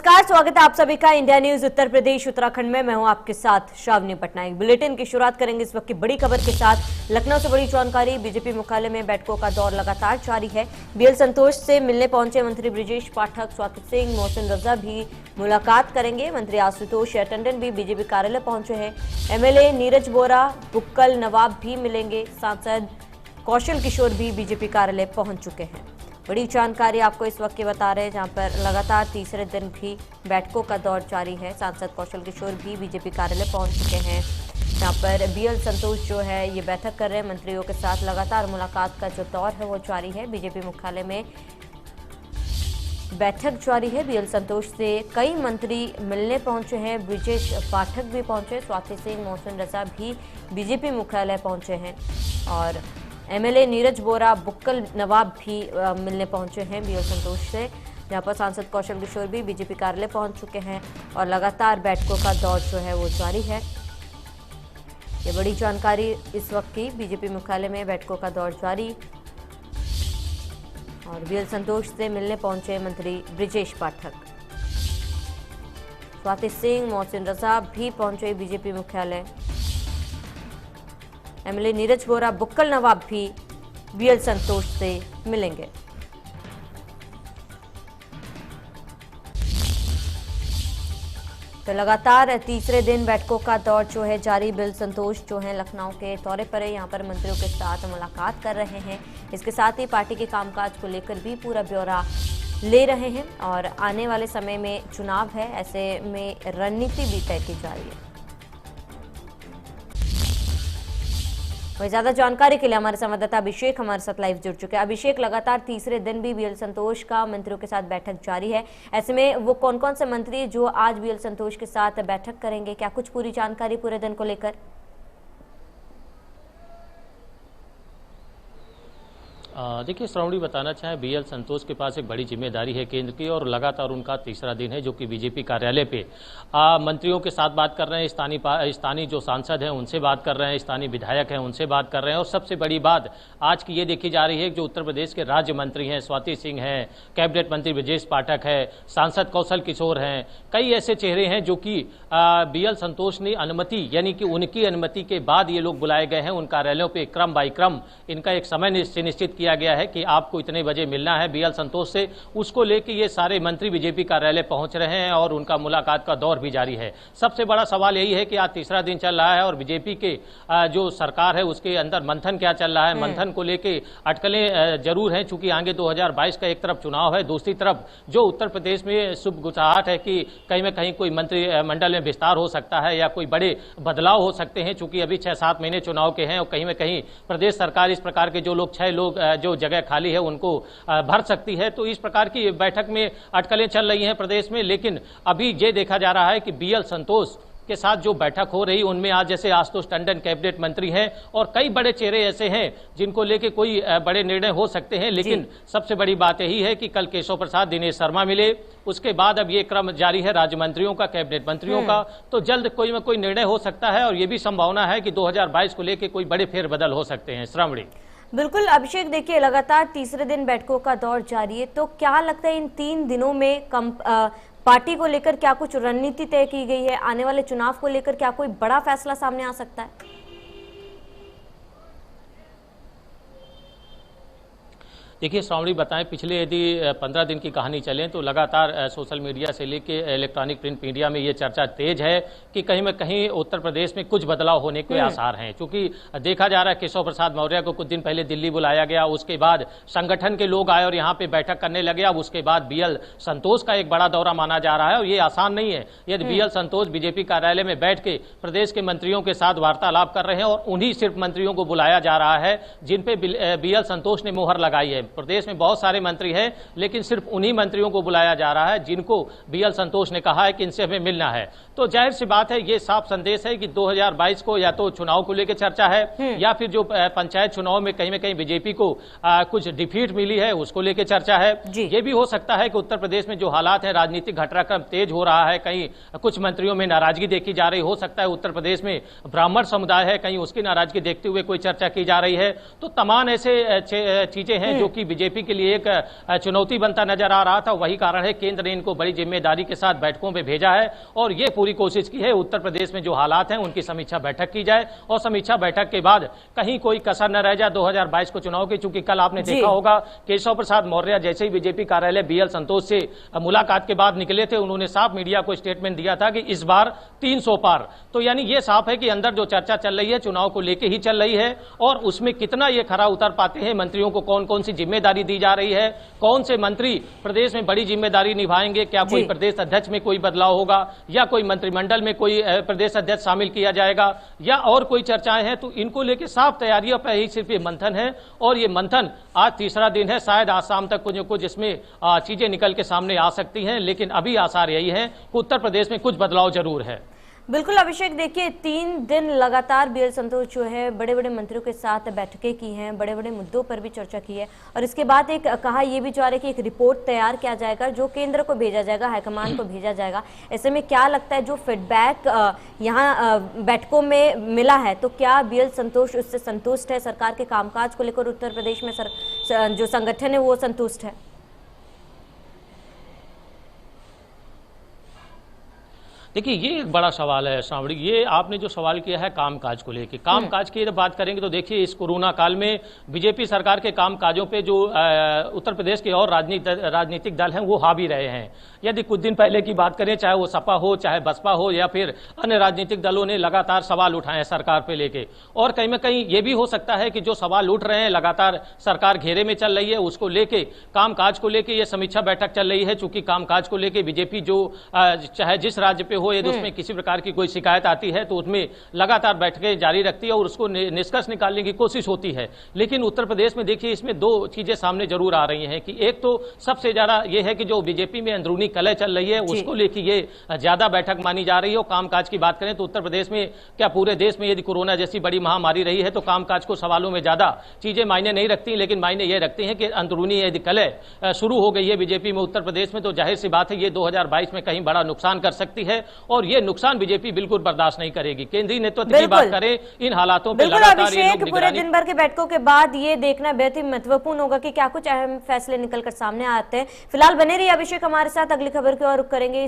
नमस्कार, स्वागत है आप सभी का इंडिया न्यूज उत्तर प्रदेश उत्तराखंड में। मैं हूं आपके साथ श्रावणी पटनायक। बुलेटिन की शुरुआत करेंगे इस वक्त की बड़ी खबर के साथ। लखनऊ से बड़ी जानकारी। बीजेपी मुख्यालय में बैठकों का दौर लगातार जारी है। बीएल संतोष से मिलने पहुंचे मंत्री ब्रिजेश पाठक, स्वाति सिंह, मोहसिन रजा भी मुलाकात करेंगे। मंत्री आशुतोष टंडन भी बीजेपी कार्यालय पहुंचे हैं। एमएलए नीरज बोरा, बुक्कल नवाब भी मिलेंगे। सांसद कौशल किशोर भी बीजेपी कार्यालय पहुंच चुके हैं। बड़ी जानकारी आपको इस वक्त की बता रहे हैं, जहां पर लगातार तीसरे दिन भी बैठकों का दौर जारी है। सांसद कौशल किशोर भी बीजेपी कार्यालय पहुंच चुके हैं, जहां पर बीएल संतोष जो है ये बैठक कर रहे हैं। मंत्रियों के साथ लगातार मुलाकात का जो दौर है वो जारी है। बीजेपी मुख्यालय में बैठक जारी है। बीएल संतोष से कई मंत्री मिलने पहुंचे हैं। ब्रिजेश पाठक भी पहुंचे, स्वाति सिंह, मोहसिन रजा भी बीजेपी मुख्यालय पहुंचे हैं और एमएलए नीरज बोरा, बुक्कल नवाब भी मिलने पहुंचे हैं बीएल संतोष से। जहां पर सांसद कौशल किशोर भी बीजेपी कार्यालय पहुंच चुके हैं और लगातार बैठकों का दौर जो है वो जारी है। ये बड़ी जानकारी इस वक्त की। बीजेपी मुख्यालय में बैठकों का दौर जारी और बीएल संतोष से मिलने पहुंचे मंत्री ब्रिजेश पाठक, स्वाति सिंह, मोहसिन रजा भी पहुंचे बीजेपी मुख्यालय। एमएलए नीरज बोरा, बुक्कल नवाब भी बीएल संतोष से मिलेंगे। तो लगातार तीसरे दिन बैठकों का दौर जो है जारी। बीएल संतोष जो है लखनऊ के दौरे पर है, यहाँ पर मंत्रियों के साथ मुलाकात कर रहे हैं। इसके साथ ही पार्टी के कामकाज को लेकर भी पूरा ब्यौरा ले रहे हैं और आने वाले समय में चुनाव है, ऐसे में रणनीति भी तय की जा रही है। वही ज्यादा जानकारी के लिए हमारे संवाददाता अभिषेक हमारे साथ लाइव जुड़ चुके हैं। अभिषेक, लगातार तीसरे दिन भी बीएल संतोष का मंत्रियों के साथ बैठक जारी है, ऐसे में वो कौन कौन से मंत्री जो आज बीएल संतोष के साथ बैठक करेंगे, क्या कुछ पूरी जानकारी पूरे दिन को लेकर? देखिए श्रावणी, बताना चाहें बीएल संतोष के पास एक बड़ी जिम्मेदारी है केंद्र की और लगातार उनका तीसरा दिन है जो कि बीजेपी कार्यालय पे मंत्रियों के साथ बात कर रहे हैं। स्थानीय जो सांसद हैं उनसे बात कर रहे हैं, स्थानीय विधायक हैं उनसे बात कर रहे हैं और सबसे बड़ी बात आज की ये देखी जा रही है कि जो उत्तर प्रदेश के राज्य मंत्री हैं, स्वाति सिंह हैं, कैबिनेट मंत्री ब्रिजेश पाठक है, सांसद कौशल किशोर हैं, कई ऐसे चेहरे हैं जो कि बीएल संतोष ने अनुमति यानी कि उनकी अनुमति के बाद ये लोग बुलाए गए हैं। उन कार्यालयों पर क्रम बाई क्रम इनका एक समय निश्चित किया गया है कि आपको इतने बजे मिलना है बीएल संतोष से। उसको लेके ये सारे मंत्री बीजेपी कार्यालय पहुंच रहे हैं और उनका मुलाकात का दौर भी जारी है। सबसे बड़ा सवाल यही है कि आज तीसरा दिन चल रहा है और बीजेपी के जो सरकार है उसके अंदर मंथन क्या चल रहा है। मंथन को लेके अटकलें जरूर हैं, चूंकि आगे 2022 का एक तरफ चुनाव है, दूसरी तरफ जो उत्तर प्रदेश में शुभ गुसाहट है कि कहीं में कहीं कोई मंत्रिमंडल में विस्तार हो सकता है या कोई बड़े बदलाव हो सकते हैं। चूंकि अभी 6-7 महीने चुनाव के हैं और कहीं में कहीं प्रदेश सरकार इस प्रकार के जो लोग 6 लोग जो जगह खाली है उनको भर सकती है। तो इस प्रकार की बैठक में अटकलें चल रही हैं प्रदेश में। लेकिन अभी ये देखा जा रहा है कि बीएल संतोष के साथ जो बैठक हो रही उनमें आज जैसे आशुतोष टंडन कैबिनेट मंत्री हैं और कई बड़े चेहरे ऐसे हैं जिनको लेके कोई बड़े निर्णय हो सकते हैं। लेकिन सबसे बड़ी बात यही है कि कल केशव प्रसाद, दिनेश शर्मा मिले, उसके बाद अब ये क्रम जारी है राज्य मंत्रियों का, कैबिनेट मंत्रियों का। तो जल्द कोई न कोई निर्णय हो सकता है और ये भी संभावना है कि 2022 को लेकर कोई बड़े फेरबदल हो सकते हैं। श्रावणी, बिल्कुल अभिषेक, देखिए लगातार तीसरे दिन बैठकों का दौर जारी है, तो क्या लगता है इन 3 दिनों में पार्टी को लेकर क्या कुछ रणनीति तय की गई है? आने वाले चुनाव को लेकर क्या कोई बड़ा फैसला सामने आ सकता है? देखिए श्रावणी, बताएं पिछले यदि 15 दिन की कहानी चलें तो लगातार सोशल मीडिया से लेके इलेक्ट्रॉनिक प्रिंट मीडिया में ये चर्चा तेज है कि कहीं में कहीं उत्तर प्रदेश में कुछ बदलाव होने के आसार हैं। क्योंकि देखा जा रहा है केशव प्रसाद मौर्य को कुछ दिन पहले दिल्ली बुलाया गया, उसके बाद संगठन के लोग आए और यहाँ पे बैठक करने लगे। अब उसके बाद बीएल संतोष का एक बड़ा दौरा माना जा रहा है और ये आसान नहीं है। यदि बीएल संतोष बीजेपी कार्यालय में बैठ के प्रदेश के मंत्रियों के साथ वार्तालाप कर रहे हैं और उन्हीं सिर्फ मंत्रियों को बुलाया जा रहा है जिन पे बीएल संतोष ने मोहर लगाई है। प्रदेश में बहुत सारे मंत्री हैं लेकिन सिर्फ उन्हीं मंत्रियों को बुलाया जा रहा है जिनको बीएल संतोष ने कहा है कि इनसे हमें मिलना है। तो जाहिर सी बात है, ये साफ संदेश है कि 2022 को या तो चुनाव को लेकर चर्चा है या फिर जो पंचायत चुनाव में कहीं बीजेपी को कुछ डिफीट मिली है उसको लेकर चर्चा है। ये भी हो सकता है कि उत्तर प्रदेश में जो हालात है, राजनीतिक घटनाक्रम तेज हो रहा है, कहीं कुछ मंत्रियों में नाराजगी देखी जा रही, हो सकता है उत्तर प्रदेश में ब्राह्मण समुदाय है, कहीं उसकी नाराजगी देखते हुए कोई चर्चा की जा रही है। तो तमाम ऐसे चीजें हैं जो कि बीजेपी के लिए एक चुनौती बनता नजर आ रहा था। वही कारण है केंद्र ने इनको बड़ी जिम्मेदारी के साथ बैठकों में भेजा है और ये पूरी कोशिश की है उत्तर प्रदेश में जो हालात हैं उनकी समीक्षा बैठक की जाए और समीक्षा बैठक के बाद कहीं कोई कसर न रह जाए 2022 को चुनाव की। चूंकि कल आपने देखा होगा केशव प्रसाद मौर्य जैसे ही बीजेपी कार्यालय बीएल संतोष से मुलाकात के बाद निकले थे, उन्होंने साफ मीडिया को स्टेटमेंट दिया था कि इस बार 300 पार। तो यानी ये साफ है कि अंदर जो चर्चा चल रही है चुनाव को लेकर ही चल रही है और उसमें कितना ये खरा उतर पाते हैं, मंत्रियों को कौन कौन सी जिम्मेदारी दी जा रही है, कौन से मंत्री प्रदेश में बड़ी जिम्मेदारी निभाएंगे, क्या कोई प्रदेश अध्यक्ष में कोई बदलाव होगा या कोई मंत्रिमंडल में कोई प्रदेश अध्यक्ष शामिल किया जाएगा या और कोई चर्चाएं हैं, तो इनको लेकर साफ तैयारियों पर ही सिर्फ ये मंथन है। और ये मंथन आज तीसरा दिन है, शायद आज शाम तक कुछ न कुछ इसमें चीजें निकल के सामने आ सकती हैं, लेकिन अभी आसार यही है कि उत्तर प्रदेश में कुछ बदलाव जरूर है। बिल्कुल अभिषेक, देखिए 3 दिन लगातार बीएल संतोष जो है बड़े बड़े मंत्रियों के साथ बैठकें की हैं, बड़े बड़े मुद्दों पर भी चर्चा की है और इसके बाद एक कहा यह भी जा रहा है कि एक रिपोर्ट तैयार किया जाएगा जो केंद्र को भेजा जाएगा, हाईकमान को भेजा जाएगा। ऐसे में क्या लगता है जो फीडबैक यहाँ बैठकों में मिला है तो क्या बीएल संतोष उससे संतुष्ट है, सरकार के कामकाज को लेकर उत्तर प्रदेश में जो संगठन है वो संतुष्ट है? देखिए ये एक बड़ा सवाल है श्रावणी, ये आपने जो सवाल किया है कामकाज को लेकर, कामकाज की बात करेंगे तो देखिए इस कोरोना काल में बीजेपी सरकार के कामकाजों पे जो उत्तर प्रदेश के और राजनीतिक दल हैं वो हावी रहे हैं। यदि कुछ दिन पहले की बात करें, चाहे वो सपा हो, चाहे बसपा हो या फिर अन्य राजनीतिक दलों ने लगातार सवाल उठाए हैं सरकार पे लेके, और कहीं ना कहीं ये भी हो सकता है कि जो सवाल उठ रहे हैं लगातार सरकार घेरे में चल रही है, उसको लेके कामकाज को लेके ये समीक्षा बैठक चल रही है। चूंकि कामकाज को लेके बीजेपी जो चाहे जिस राज्य पे हो यदि उसमें किसी प्रकार की कोई शिकायत आती है तो उसमें लगातार बैठकें जारी रखती है और उसको निष्कर्ष निकालने की कोशिश होती है। लेकिन उत्तर प्रदेश में देखिए इसमें 2 चीजें सामने जरूर आ रही हैं कि एक तो सबसे ज्यादा ये है कि जो बीजेपी में अंदरूनी कलह चल रही है उसको लेकर ये ज्यादा बैठक मानी जा रही है। और कामकाज की बात करें तो उत्तर प्रदेश में क्या पूरे देश में यदि कोरोना जैसी बड़ी महामारी रही है तो कामकाज को सवालों में ज्यादा चीजें मायने नहीं रखती, लेकिन मायने ये रखती हैं कि अंदरूनी यदि कलह शुरू हो गई है बीजेपी में उत्तर प्रदेश में तो जाहिर सी बात है ये 2022 में कहीं बड़ा नुकसान कर सकती है और ये नुकसान बीजेपी बिल्कुल बर्दाश्त नहीं करेगी। केंद्रीय नेतृत्व की बात करें इन हालातों पर लगातार ये लोग पूरे दिन भर के बैठकों के बाद ये देखना बेहद ही महत्वपूर्ण होगा कि क्या कुछ अहम फैसले निकलकर सामने आते हैं। फिलहाल बने रहिए अभिषेक हमारे साथ, अगली खबर की ओर रुख करेंगे।